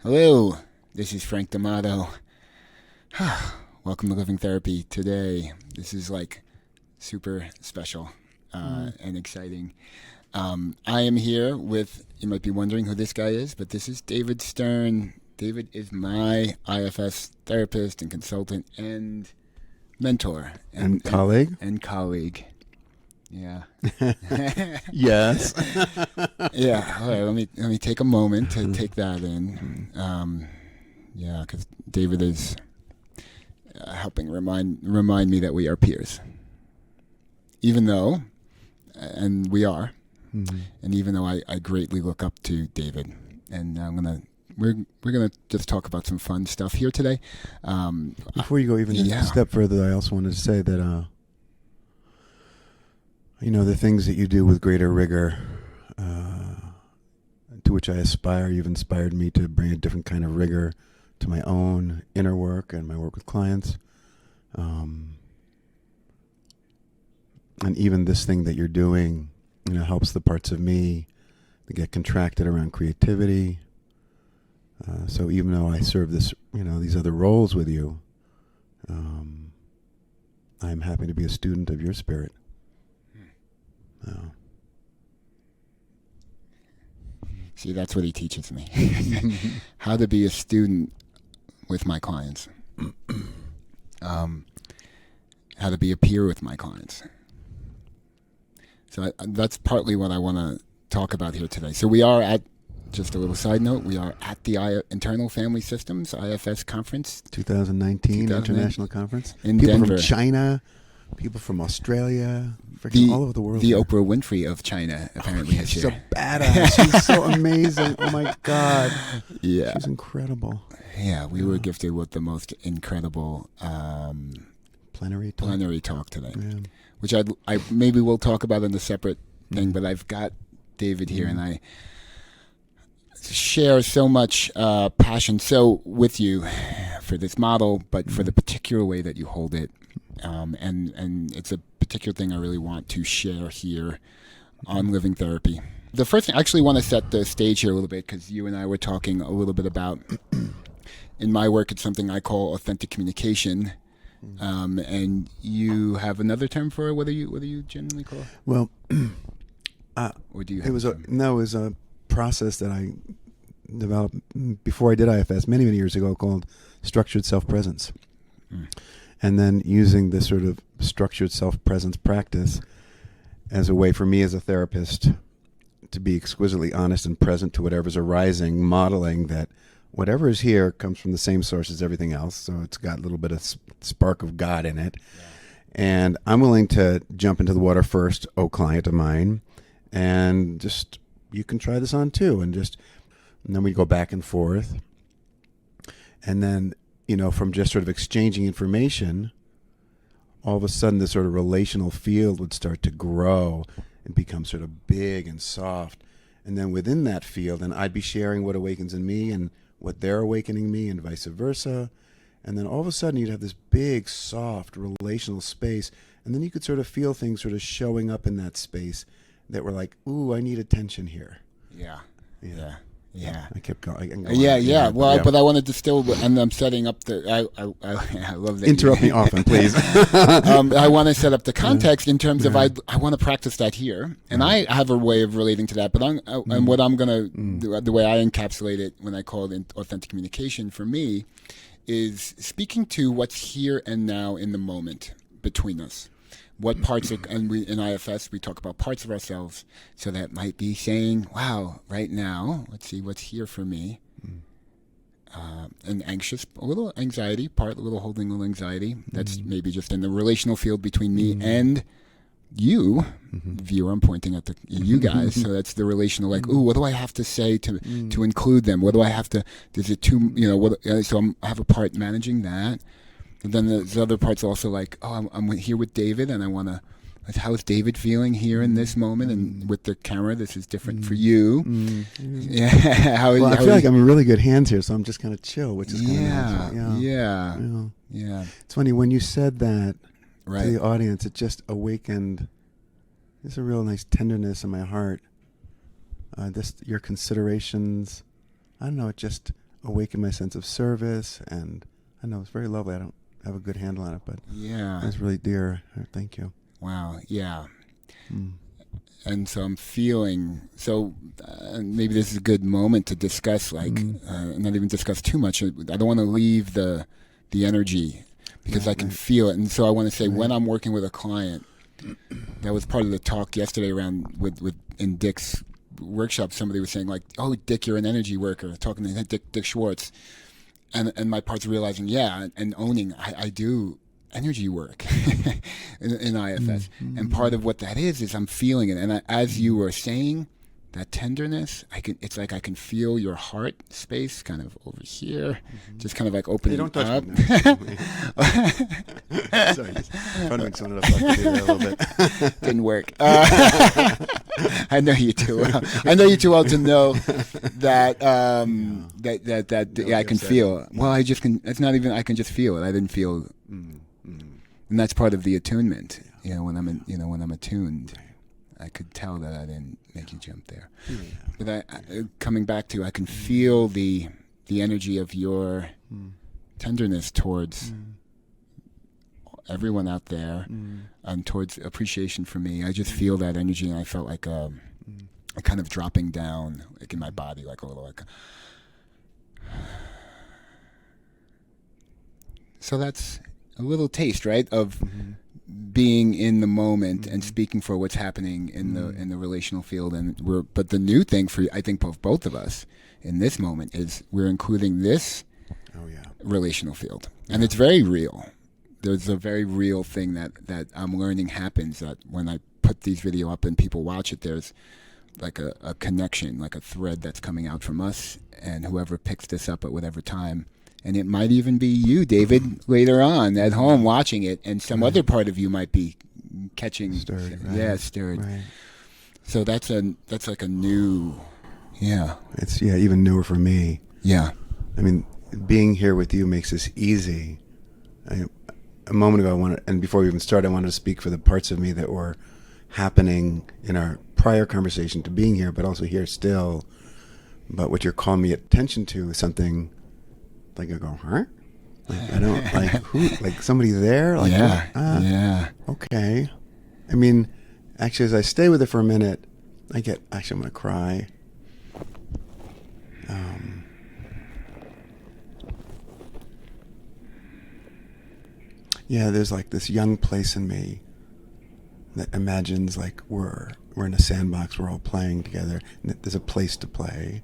Hello, this is Frank D'Amato. Welcome to Living Therapy. Today, this is like super special and exciting. I am here with, you might be wondering who this guy is, but this is David Stern. David is my IFS therapist and consultant and mentor. And colleague. And colleague. Yeah. Yes. Yeah. All right. Let me take a moment to take that in. Yeah, because David is helping remind me that we are peers. Even though, and we are, and even though I greatly look up to David, and we're gonna just talk about some fun stuff here today. Before you go even a step further, I also wanted to say that the things that you do with greater rigor, to which I aspire. You've inspired me to bring a different kind of rigor to my own inner work and my work with clients. And even this thing that you're doing, helps the parts of me that get contracted around creativity. So even though I serve this, these other roles with you, I'm happy to be a student of your spirit. See, that's what he teaches me. How to be a student with my clients. How to be a peer with my clients. So that's partly what I want to talk about here today. So we are at, just a little side note, we are at the Internal Family Systems, IFS conference. 2019 International Conference. In people Denver. From China, people from Australia, freaking all over the world. The Oprah Winfrey of China apparently is she's here. She's a badass. She's so amazing. Oh my God. Yeah. She's incredible. Yeah, we were gifted with the most incredible plenary talk today, which I maybe we'll talk about in a separate thing. But I've got David here, and I share so much passion with you for this model, but for the particular way that you hold it, and it's a particular thing I really want to share here on Living Therapy. The first thing, I actually want to set the stage here a little bit, because you and I were talking a little bit about, in my work, it's something I call authentic communication. And you have another term for it. What do you generally call it? Well, or do you have it was a process that I developed before I did IFS many years ago called structured self-presence. And then using this sort of structured self-presence practice as a way for me as a therapist to be exquisitely honest and present to whatever's arising, modeling that whatever is here comes from the same source as everything else. So it's got a little bit of spark of God in it. Yeah. And I'm willing to jump into the water first, client of mine, and just, you can try this on too. And then we go back and forth. And then, from just sort of exchanging information, all of a sudden this sort of relational field would start to grow and become sort of big and soft. And then within that field, and I'd be sharing what awakens in me and what they're awakening me, and vice versa. And then all of a sudden you'd have this big, soft, relational space. And then you could sort of feel things sort of showing up in that space that were like, ooh, I need attention here. Yeah. I kept going. But I wanted to still, and I'm setting up I love that. Interrupt me often, please. I want to set up the context in terms of I want to practice that here, and I have a way of relating to that. But and what I'm gonna do, the way I encapsulate it when I call it authentic communication for me, is speaking to what's here and now in the moment between us. What parts are, and we in IFS we talk about parts of ourselves, so that might be saying, wow, right now, let's see what's here for me. An anxious, a little anxiety part, a little holding a little anxiety. That's maybe just in the relational field between me and you, viewer. I'm pointing at you guys, so that's the relational. Like, ooh, what do I have to say to include them? What do I have to? Is it too? So I have a part managing that. And then there's other parts also like, I'm here with David, and I want to, how is David feeling here in this moment? And with the camera, this is different for you. Yeah. I feel like I'm in really good hands here, so I'm just kind of chill, which is kind of nice. Yeah. It's funny, when you said that right. to the audience, it just awakened, there's a real nice tenderness in my heart. Your considerations, I don't know, it just awaken my sense of service, and I know it's very lovely. I don't have a good handle on it, but Yeah. it's really dear. Thank you. Wow. Yeah. And so I'm feeling, maybe this is a good moment to discuss, like, not even discuss too much. I don't want to leave the energy, because I can feel it. And so I want to say, when I'm working with a client, that was part of the talk yesterday around in Dick's workshop. Somebody was saying, like, oh, Dick, you're an energy worker, talking to Dick Schwartz. And my part's realizing, and owning, I do energy work in IFS. And part of what that is I'm feeling it. And as you were saying, that tenderness, it's like I can feel your heart space kind of over here, just kind of like opening don't touch up. me. Sorry, just funneling some of the fuck to do that a little bit. Didn't work. I know you too well. I know you too well to know that I can feel. Well, I just can. It's not even. I can just feel it. I didn't feel, and that's part of the attunement. When I'm attuned, I could tell that I didn't make you jump there. Yeah. But coming back to, I can feel the energy of your tenderness towards everyone out there, and towards appreciation for me. I just feel that energy, and I felt like a kind of dropping down, like in my body, like a little like. So that's a little taste, right, of being in the moment and speaking for what's happening in the relational field. But the new thing for, I think, both of us in this moment is we're including this relational field, and it's very real. There's a very real thing that I'm learning happens, that when I put these video up and people watch it, there's like a connection, like a thread that's coming out from us and whoever picks this up at whatever time. And it might even be you, David, later on at home watching it, and some other part of you might be catching, stirred. Stirred. Right. So that's like a new, It's even newer for me. Yeah. I mean, being here with you makes this easy. A moment ago, and before we even started, I wanted to speak for the parts of me that were happening in our prior conversation to being here, but also here still. But what you're calling me attention to is something. Like I go, huh? Like, I don't like who, like somebody there. Like, okay. I mean, actually, as I stay with it for a minute, I'm gonna cry. There's like this young place in me that imagines like we're in a sandbox, we're all playing together, and that there's a place to play,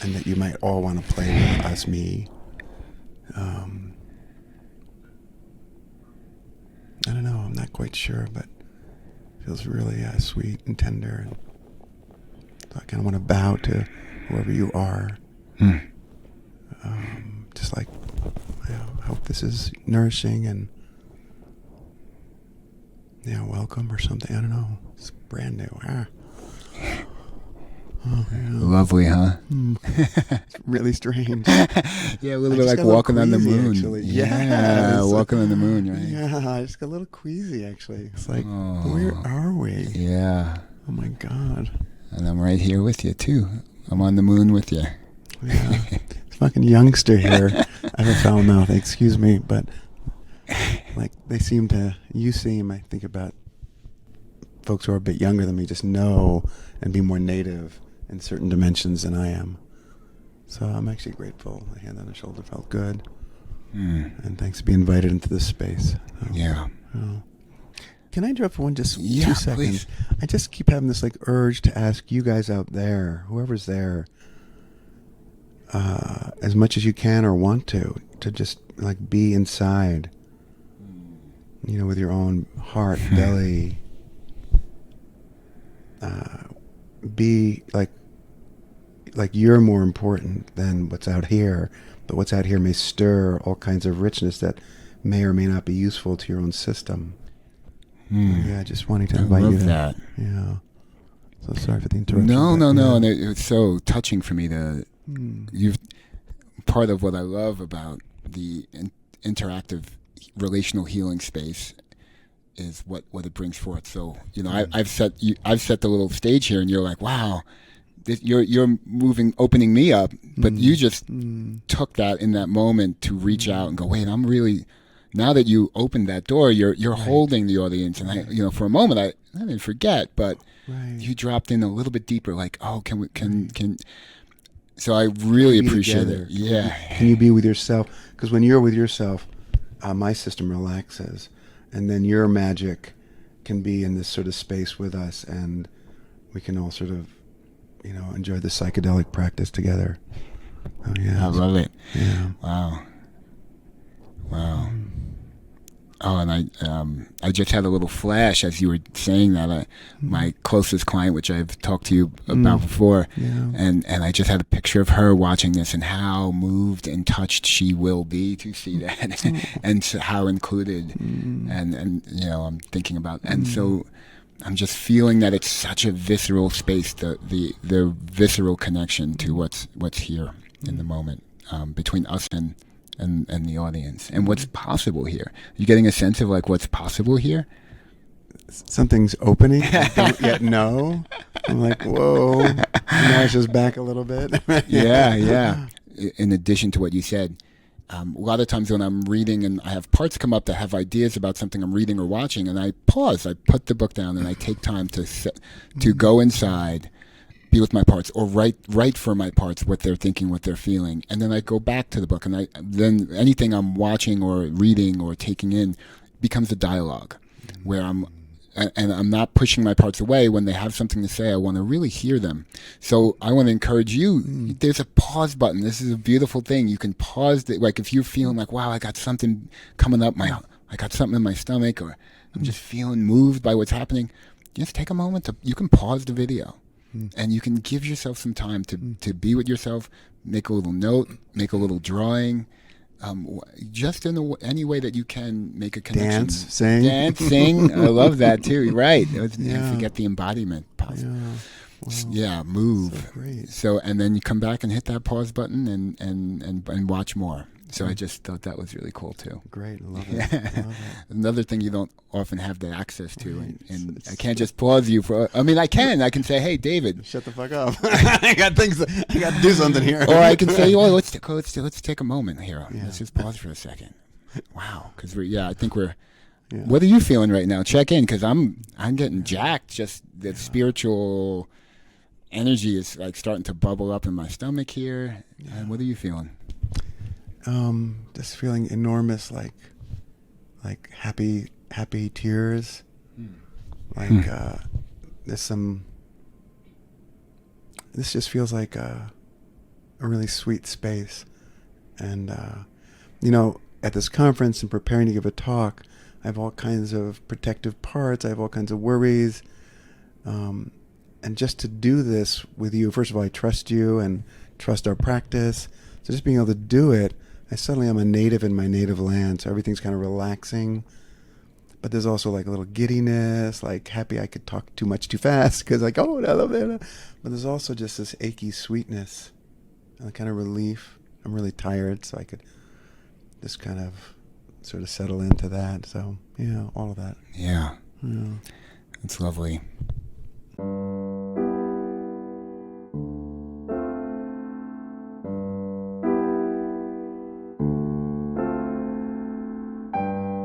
and that you might all want to play with us, me. I don't know. I'm not quite sure, but it feels really sweet and tender, and so I kind of want to bow to whoever you are. Just like I hope this is nourishing and welcome or something. I don't know. It's brand new. Lovely, huh? It's really strange. A little bit like walking on the moon. Actually. Walking on the moon, right? Yeah, I just got a little queasy, actually. It's like, where are we? Yeah. Oh, my God. And I'm right here with you, too. I'm on the moon with you. Yeah. This fucking youngster here. I have a foul mouth, excuse me, but like I think about folks who are a bit younger than me, just know and be more native in certain dimensions than I am. So I'm actually grateful. A hand on the shoulder felt good. And thanks to be invited into this space. Can I interrupt for 2 seconds? Please. I just keep having this like urge to ask you guys out there, whoever's there, as much as you can or want to just like be inside, with your own heart, belly. Be like you're more important than what's out here, but what's out here may stir all kinds of richness that may or may not be useful to your own system. Just wanting to invite you to that. Yeah. So sorry for the interruption. No, and it's so touching for me you've part of what I love about the interactive relational healing space is what it brings forth. So I've set the little stage here, and you're like, wow, you're moving, opening me up, but you just took that in that moment to reach out and go, wait, I'm really, now that you opened that door, you're holding the audience. And I, for a moment, I didn't forget, but you dropped in a little bit deeper, like, oh, can so I really appreciate it. Yeah. Can you be with yourself? Because when you're with yourself, my system relaxes, and then your magic can be in this sort of space with us, and we can all sort of, enjoy the psychedelic practice together. Oh yeah, I love it. Yeah. Wow. Oh, and I just had a little flash as you were saying that. My closest client, which I've talked to you about before, and I just had a picture of her watching this and how moved and touched she will be to see that, and so how included, and I'm thinking about, and so I'm just feeling that it's such a visceral space, the visceral connection to what's here in the moment, between us and the audience, and what's possible here. You getting a sense of like what's possible here? Something's opening. I don't yet know. I'm like, whoa. Now it's just back a little bit. Yeah. In addition to what you said, a lot of times when I'm reading and I have parts come up that have ideas about something I'm reading or watching, and I pause, I put the book down, and I take time to go inside, be with my parts, or write for my parts what they're thinking, what they're feeling, and then I go back to the book, and then anything I'm watching or reading or taking in becomes a dialogue, where I'm not pushing my parts away. When they have something to say, I want to really hear them. So I want to encourage you. There's a pause button. This is a beautiful thing. You can pause. Like if you're feeling like, wow, I got something coming up. I got something in my stomach, or I'm just feeling moved by what's happening. Just take a moment you can pause the video. And you can give yourself some time to be with yourself, make a little note, make a little drawing, just in any way that you can make a connection. Dance, sing. I love that too. Right. And forget the embodiment. Yeah, move. So great. So, and then you come back and hit that pause button and watch more. So I just thought that was really cool too. Great, I love it. Another thing you don't often have the access to, and I can't just pause you for. I mean, I can say, "Hey, David, shut the fuck up! I got to do something here." Or I can say, "Oh, let's take a moment here. Let's just pause for a second." Wow, because I think we're. Yeah. What are you feeling right now? Check in, because I'm getting jacked. Just the spiritual energy is like starting to bubble up in my stomach here. And what are you feeling? Just feeling enormous, like happy tears. There's some. This just feels like a really sweet space, and at this conference and preparing to give a talk, I have all kinds of protective parts. I have all kinds of worries, and just to do this with you, first of all, I trust you and trust our practice. So just being able to do it. I suddenly am a native in my native land, so everything's kind of relaxing. But there's also like a little giddiness, like happy I could talk too much too fast because like, oh, I love it. But there's also just this achy sweetness and a kind of relief. I'm really tired, so I could just kind of sort of settle into that. So, all of that. Yeah. It's lovely.